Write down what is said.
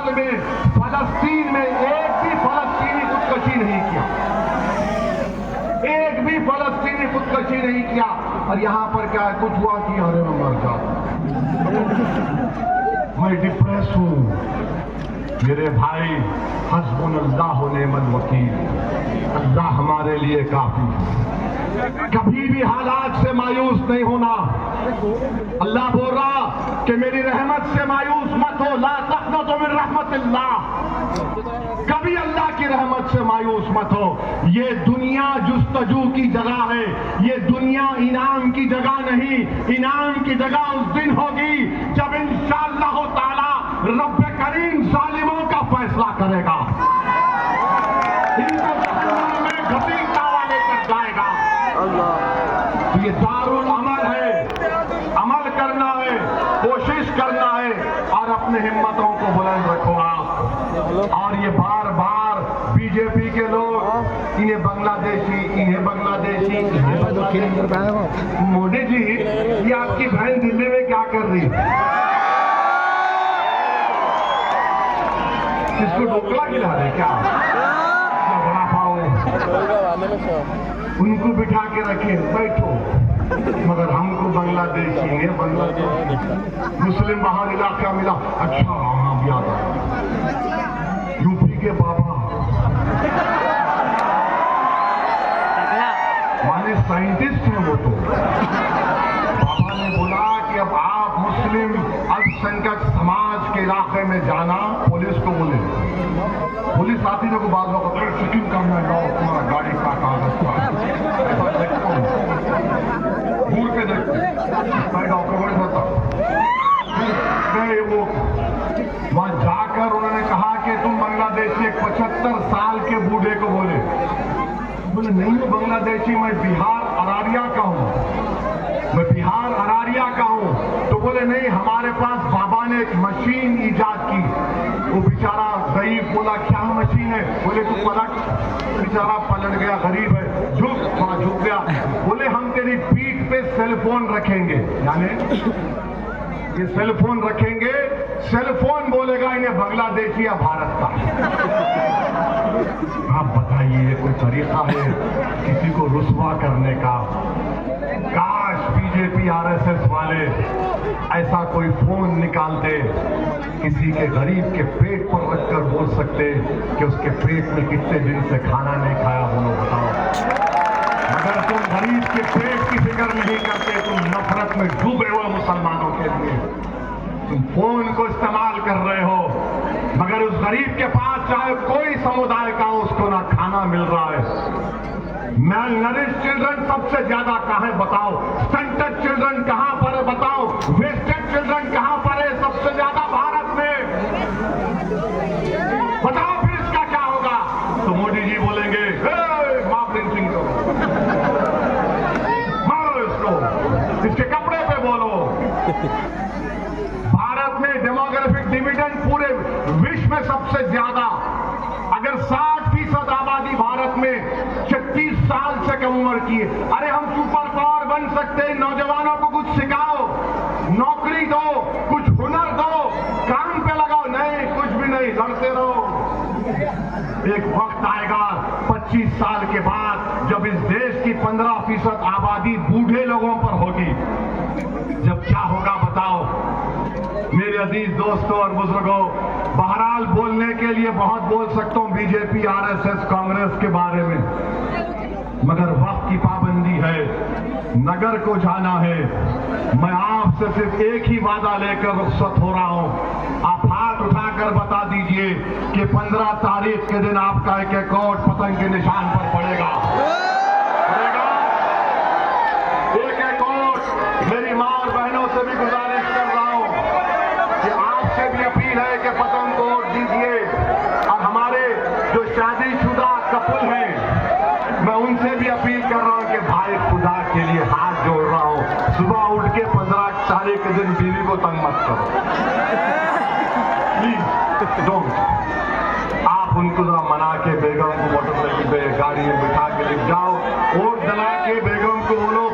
साल में फलस्तीन में एक भी फलस्तीनी खुदकशी नहीं किया, एक भी फलस्तीनी खुदकशी नहीं किया। और यहां पर क्या है, कुछ हुआ कि अरे मैं मर जाऊं, मैं डिप्रेस हूं। मेरे भाई, हस्बुनल्लाह व निअमल वकील, अल्लाह हमारे लिए काफी है। कभी भी हालात से मायूस नहीं होना। अल्लाह बोल रहा कि मेरी रहमत से मायूस मत हो, ला तक़नतु मिन रहमतिल्लाह। कभी अल्लाह की रहमत से मायूस मत हो। ये दुनिया जुस्तजू की जगह है, ये दुनिया इनाम की जगह नहीं। इनाम की जगह उस दिन होगी जब इंशाअल्लाह ताला रब्ब करीम जालिमों का फैसला करेगा, इनको जहन्नम में घसीटता हुआ लेकर जाएगा। तो ये दारुल अमल है, अमल करना है, कोशिश करना है और अपने हिम्मतों को बुलंद रखो आप। और ये बार बार बीजेपी के लोग इन्हें बांग्लादेशी, इन्हें बांग्लादेशी, मोदी जी ये आपकी बहन दिल्ली में क्या कर रही है? इसको ढोकला खिला रहे क्या? बड़ा पाओ उनको बिठा के रखे, बैठो। मगर हमको बांग्लादेशी ने बांग्लादेश मुस्लिम बाहर इलाका मिला। अच्छा हाँ भी आता, यूपी के बाबा माने साइंटिस्ट हैं वो तो। बाबा ने बोला कि अब आप मुस्लिम अल्पसंख्यक समाज के इलाके में जाना, पुलिस को बोले। पुलिस आती जो बाद चेकिंग करना, तुम्हारा गाड़ी का कागज दूर के देखते डॉक्यूमेंट होता। वो वहां जाकर उन्होंने कहा कि तुम बांग्लादेशी, एक 75 साल के बूढ़े को बोले नहीं मैं बांग्लादेशी, मैं बिहार अरारिया का हूँ, मैं बिहार अरारिया का हूँ। तो बोले नहीं, हमारे पास बाबा ने एक मशीन ईजाद की। वो बेचारा गरीब बोला क्या मशीन है? बोले तू पलट। बेचारा पलट गया, गरीब है, झुक गया। बोले हम तेरी पीठ पे सेलफोन रखेंगे, यानी ये सेलफोन रखेंगे, सेलफोन बोलेगा इन्हें बांग्लादेशी या भारत का। आप बताइए ये कोई तरीका है किसी को रुस्वा करने का? काश बीजेपी आरएसएस वाले ऐसा कोई फोन निकालते, किसी के गरीब के पेट पर रखकर बोल सकते कि उसके पेट में कितने दिन से खाना नहीं खाया, बोलो बताओ। अगर तुम गरीब के पेट की फिक्र नहीं करते, तुम नफरत में डूबे हुए मुसलमानों के लिए तुम फोन को इस्तेमाल कर रहे हो, मगर उस गरीब के पास चाहे कोई समुदाय का हो, उसको ना खाना मिल रहा है। मैलनरिश चिल्ड्रन सबसे ज्यादा कहाँ है बताओ? स्टंटेड चिल्ड्रन कहां पर है बताओ? वेस्टेड चिल्ड्रन कहां पर है सबसे ज्यादा भारत में? बताओ फिर इसका क्या होगा? तो मोदी जी बोलेंगे माफ लिंचिंग करो, मारो इसको, इसके कपड़े पे बोलो। भारत में डेमोग्राफिक डिविडेंड पूरे विश्व में सबसे ज्यादा। अगर 60% आबादी भारत में 36 साल से कम उम्र की है, अरे हम सुपर पावर बन सकते हैं। नौजवानों को कुछ सिखाओ, नौकरी दो, कुछ हुनर दो, काम पे लगाओ। नहीं, कुछ भी नहीं, लड़ते रहो। एक वक्त आएगा 25 साल के बाद जब इस देश की 15% आबादी बूढ़े लोगों पर होगी, जब क्या होगा बताओ मेरे अजीज दोस्तों और बुजुर्गों। बहरहाल बोलने के लिए बहुत बोल सकता हूं बीजेपी, आरएसएस, कांग्रेस के बारे में, मगर वक्त की पाबंदी है, नगर को जाना है। मैं आपसे सिर्फ एक ही वादा लेकर रुखसत हो रहा हूं। आप हाथ उठाकर बता दीजिए कि 15 तारीख के दिन आपका एक एक वोट पतंग के निशान पर पड़ेगा। एक एक वोट। मेरी मां और बहनों से भी गुजारिश कर रहा हूं कि आपसे भी अपील है कि पतंग को वोट दीजिए। और हमारे जो शादीशुदा कपल हैं, मैं उनसे भी अपील कर रहा हूं कि भाई खुदा के लिए हाथ जोड़ रहा हूं, सुबह उठ के 15 तारीख के दिन बीवी को तंग मत करो, प्लीज डोंट। आप उनको जरा मना के बेगम को मोटरसाइकिल पे, गाड़ी में बिठा के ले जाओ, वोट दिला के बेगम को बोलो